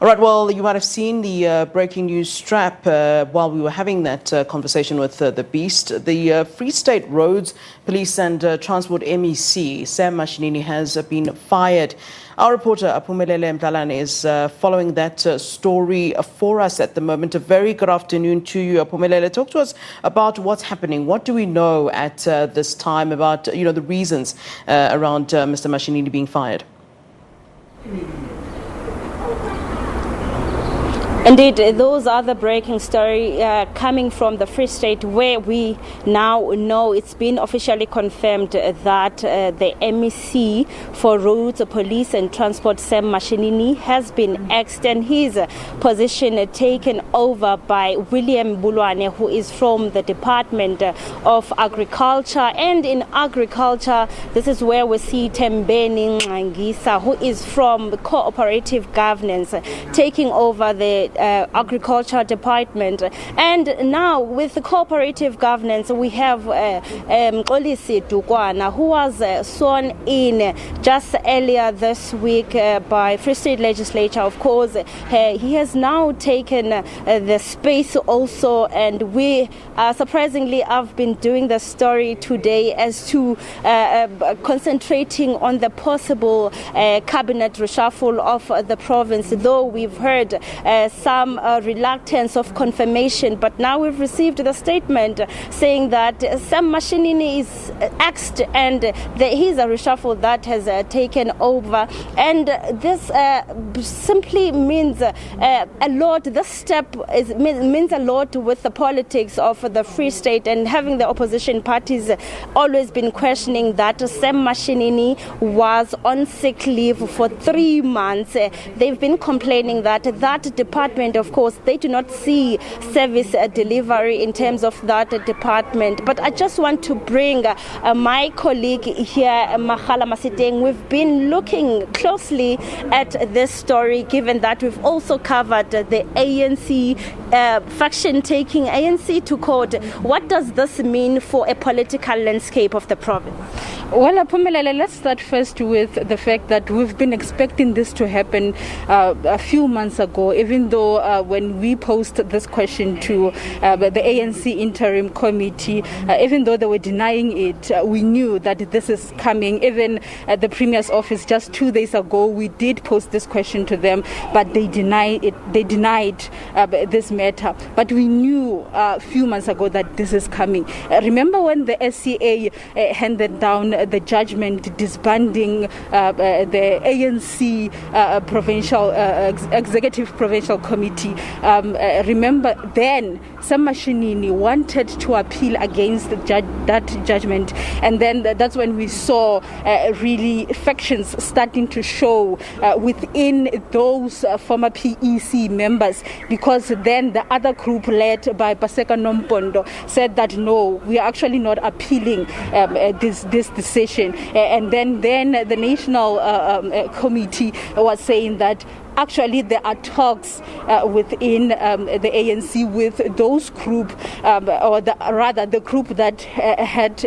All right, well, you might have seen the breaking news strap while we were having that conversation with the Beast. The Free State Roads Police and Transport MEC, Sam Mashinini, has been fired. Our reporter, Aphumelele Mdlalane, is following that story for us at the moment. A very good afternoon to you, Aphumelele. Talk to us about what's happening. What do we know at this time about, the reasons around Mr. Mashinini being fired? Indeed, those are the breaking story coming from the Free State, where we now know it's been officially confirmed that the MEC for Roads, Police and Transport, Sam Mashinini, has been axed and his position taken over by William Bulwane, who is from the Department of Agriculture. And in agriculture, this is where we see Tembeni Ngisa, who is from Cooperative Governance, taking over the Agriculture Department. And now with the Cooperative Governance, we have Mxolisi Dukwana, who was sworn in just earlier this week by Free State Legislature. Of course, he has now taken the space also, and we surprisingly have been doing the story today as to concentrating on the possible cabinet reshuffle of the province, though we've heard some reluctance of confirmation. But now we've received the statement saying that Sam Mashinini is axed and he's a reshuffle that has taken over. And this simply means a lot. This step means a lot with the politics of the Free State, and having the opposition parties always been questioning that Sam Mashinini was on sick leave for 3 months. They've been complaining that that department, of course, they do not see service delivery in terms of that department. But I just want to bring my colleague here, Makhala Masiteng. We've been looking closely at this story, given that we've also covered the ANC faction taking ANC to court. What does this mean for a political landscape of the province? Well, Aphumelele, let's start first with the fact that we've been expecting this to happen a few months ago, even though when we posed this question to the ANC interim committee, even though they were denying it, we knew that this is coming. Even at the Premier's office just 2 days ago, we did post this question to them, but they denied it. They denied this matter. But we knew a few months ago that this is coming. Remember when the SCA handed down the judgment disbanding the ANC provincial executive provincial committee? Remember then Sam Mashinini wanted to appeal against that judgment, and then that's when we saw really factions starting to show within those former PEC members, because then the other group led by Paseka Nompondo said that no, we are actually not appealing this decision, and then the national committee was saying that actually there are talks within the ANC with those group, or the group that had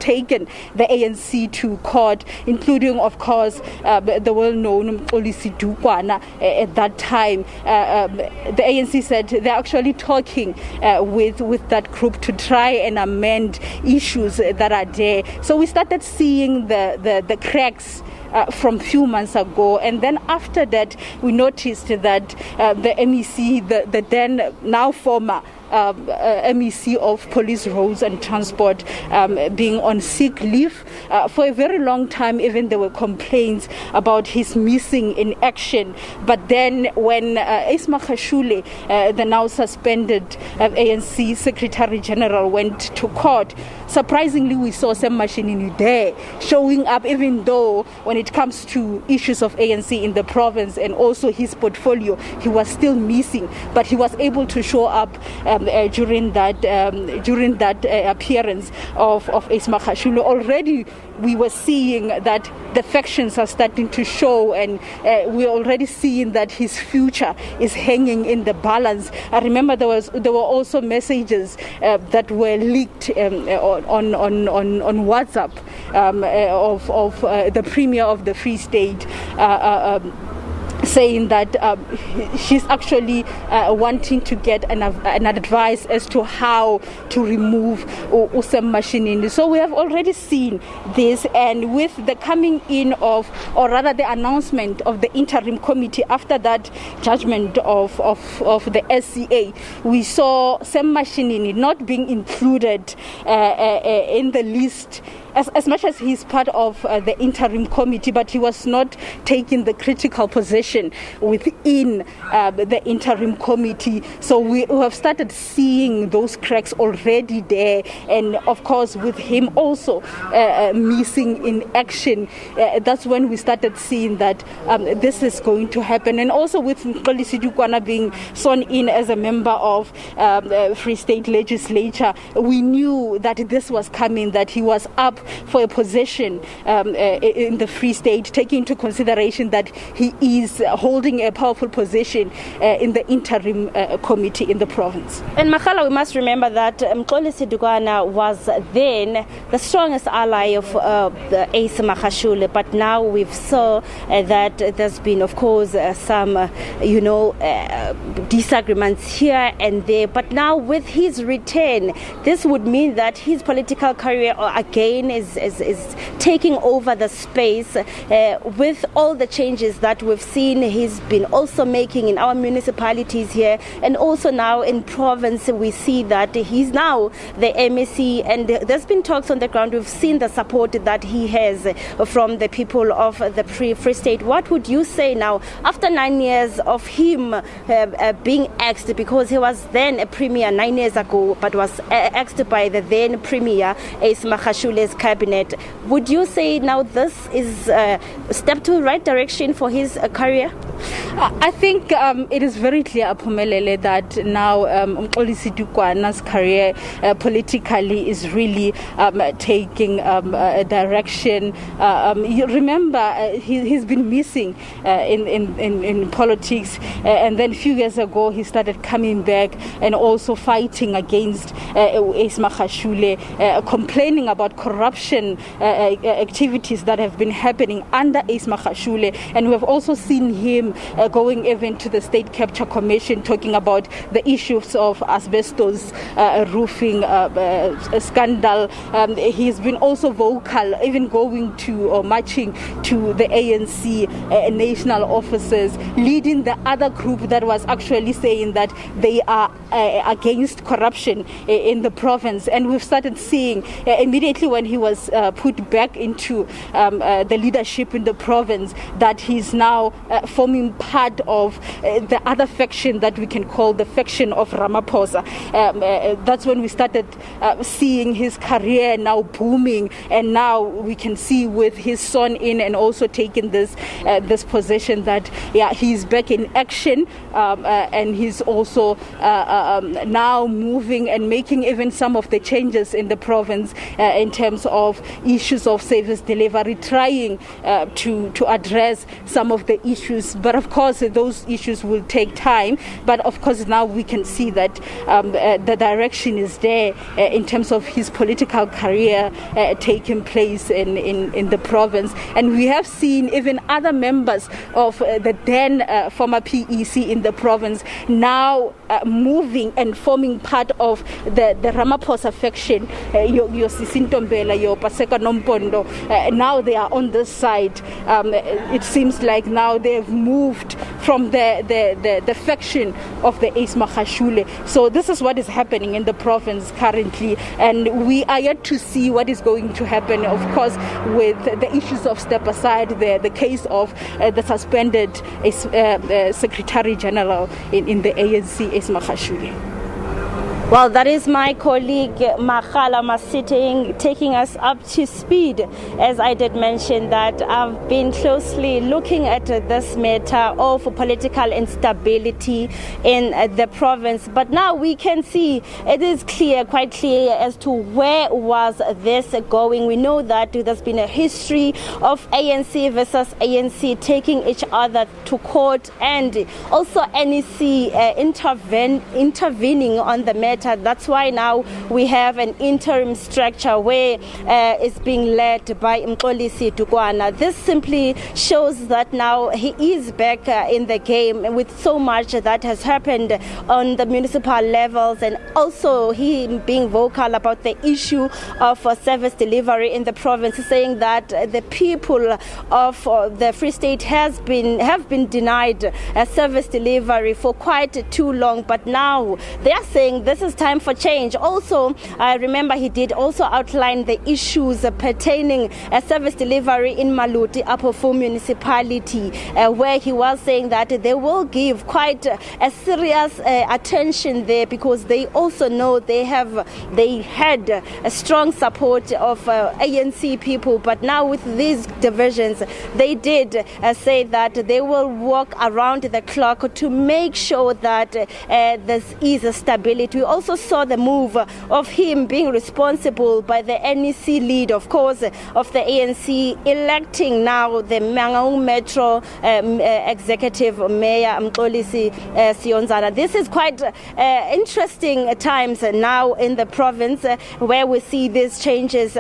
taken the ANC to court, including, of course, the well-known Mxolisi Dukwana. At that time, the ANC said they're actually talking with that group to try and amend issues that are there. So we started seeing the cracks from few months ago, and then after that we noticed that the MEC, the then now former MEC of Police, Roads and Transport, being on sick leave for a very long time. Even there were complaints about his missing in action. But then when Ismakhashule, the now suspended ANC Secretary General, went to court, surprisingly we saw Sam Mashinini there showing up, even though when it comes to issues of ANC in the province and also his portfolio, he was still missing. But he was able to show up during that appearance of Ismakhashule. Already we were seeing that the factions are starting to show, and we're already seeing that his future is hanging in the balance. I remember there were also messages that were leaked on WhatsApp of the Premier of the Free State, saying that she's actually wanting to get an advice as to how to remove Sam Mashinini. So we have already seen this, and with the coming in of, or rather the announcement of the interim committee after that judgment of the SCA, we saw Sam Mashinini not being included in the list, as much as he's part of the interim committee, but he was not taking the critical position within the interim committee. So we have started seeing those cracks already there, and of course with him also missing in action, that's when we started seeing that this is going to happen. And also with Mxolisi Dukwana being sworn in as a member of Free State Legislature, we knew that this was coming, that he was up for a position in the Free State, taking into consideration that he is holding a powerful position in the interim committee in the province. And Makhala, we must remember that Mxolisi Dukwana was then the strongest ally of the Ace Magashule, but now we've saw that there's been, of course, some, disagreements here and there. But now with his return, this would mean that his political career again is taking over the space with all the changes that we've seen he's been also making in our municipalities here, and also now in province we see that he's now the MEC, and there's been talks on the ground. We've seen the support that he has from the people of the Free State. What would you say now, after 9 years of him being axed, because he was then a premier 9 years ago, but was axed by the then premier Ace Magashule's cabinet? Would you say now this is a step to the right direction for his career? I think it is very clear, Aphumelele, that now Mxolisi Dukwana's career politically is really taking a direction. You remember, he's been missing in politics, and then a few years ago he started coming back and also fighting against Ace Magashule, complaining about corruption activities that have been happening under Ace Magashule. And we have also seen him going even to the State Capture Commission, talking about the issues of asbestos roofing scandal. He's been also vocal, even going to or marching to the ANC national offices, leading the other group that was actually saying that they are against corruption in the province. And we've started seeing immediately when he was put back into the leadership in the province that he's now forming part of the other faction that we can call the faction of Ramaphosa. That's when we started seeing his career now booming, and now we can see with his son in and also taking this position that he's back in action, and he's also now moving and making even some of the changes in the province in terms of issues of service delivery, trying to address some of the issues. But of course those issues will take time, but of course now we can see that the direction is there in terms of his political career taking place in the province. And we have seen even other members of the then former PEC in the province now moving and forming part of the Ramaphosa faction. Your Sisintombela, your Paseka Nompondo, now they are on this side. It seems like now they've moved from the faction of the Ace Magashule. So this is what is happening in the province currently, and we are yet to see what is going to happen, of course, with the issues of step aside, the case of the suspended Secretary General in the ANC, Ace Magashule. Well, that is my colleague Makhala Masitting taking us up to speed. As I did mention that I've been closely looking at this matter of political instability in the province. But now we can see it is clear, quite clear as to where was this going. We know that there's been a history of ANC versus ANC taking each other to court, and also NEC intervening on the matter matter. That's why now we have an interim structure where it's being led by Mxolisi Dukwana. This simply shows that now he is back in the game with so much that has happened on the municipal levels, and also he being vocal about the issue of service delivery in the province, saying that the people of the Free State have been denied service delivery for quite too long, but now they are saying this is time for change. Also, I remember he did also outline the issues pertaining service delivery in Maluti, Aphumelele municipality, where he was saying that they will give quite a serious attention there, because they also know they had a strong support of ANC people, but now with these divisions, they did say that they will work around the clock to make sure that this is a stability. We also saw the move of him being responsible by the NEC lead, of course, of the ANC, electing now the Mangaung Metro Executive Mayor Mxolisi Sionzana. This is quite interesting times now in the province, where we see these changes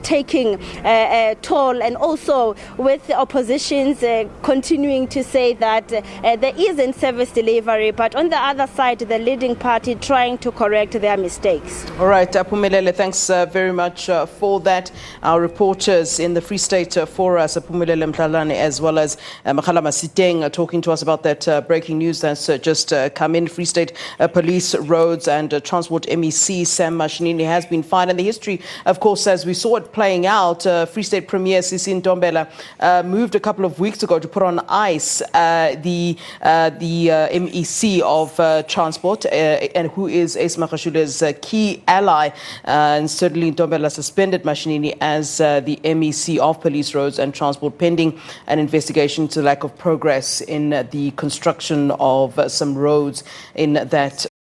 taking a toll, and also with the oppositions continuing to say that there isn't service delivery, but on the other side, the leading party trying to correct their mistakes. All right, Aphumelele, thanks very much for that. Our reporters in the Free State for us, Aphumelele Mdlalane as well as Makhala Masiteng, talking to us about that breaking news that's just come in. Free State Police, Roads and Transport MEC Sam Mashinini has been fined. And the history, of course, as we saw it playing out, Free State Premier Sisi Ntombela moved a couple of weeks ago to put on ice the MEC of Transport, and who is Ace Magashule's key ally. And certainly Ntombela suspended Mashinini as the MEC of Police, Roads and Transport, pending an investigation into lack of progress in the construction of some roads in that